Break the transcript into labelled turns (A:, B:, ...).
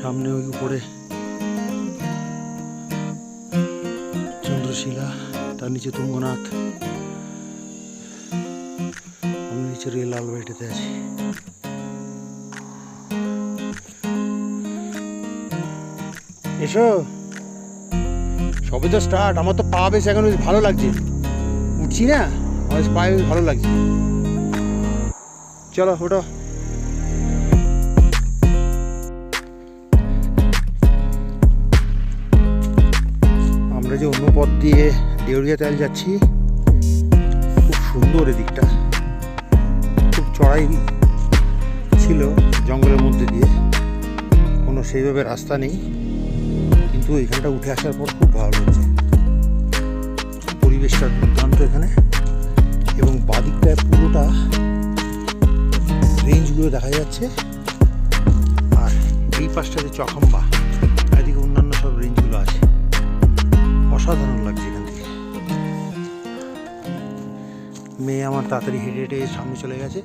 A: সামনে ওই উপরে চন্দ্রশিলা, তার নিচে তুঙ্গনাথ, আমি নিচে রেল আলবাইটাতে আছি। এসো, সবে তো স্টার্ট। আমার তো পা বেশ এখন ভালো লাগছে, উঠছি না, আমার পায়ে ভালো লাগছে। চলো ওঠো। আমরা যে অন্য পথ দিয়ে দেউরিয়া তেল যাচ্ছি, খুব সুন্দর এদিকটা, খুব চড়াই ছিল জঙ্গলের মধ্যে দিয়ে, কোনো সেইভাবে রাস্তা নেই, কিন্তু এখানটা উঠে আসার পর খুব ভালো লাগছে। পরিবেশটা দুর্দান্ত এখানে, এবং বাদিকটায় পুরোটা রেঞ্জগুলো দেখা যাচ্ছে, আর এই পাশটাতে চখাম্বা, এদিকে অন্যান্য সব রেঞ্জগুলো আছে। অসাধারণ লাগছে এখান থেকে। মেয়ে আমার তাড়াতাড়ি হেঁটে হেঁটে সামনে চলে গেছে।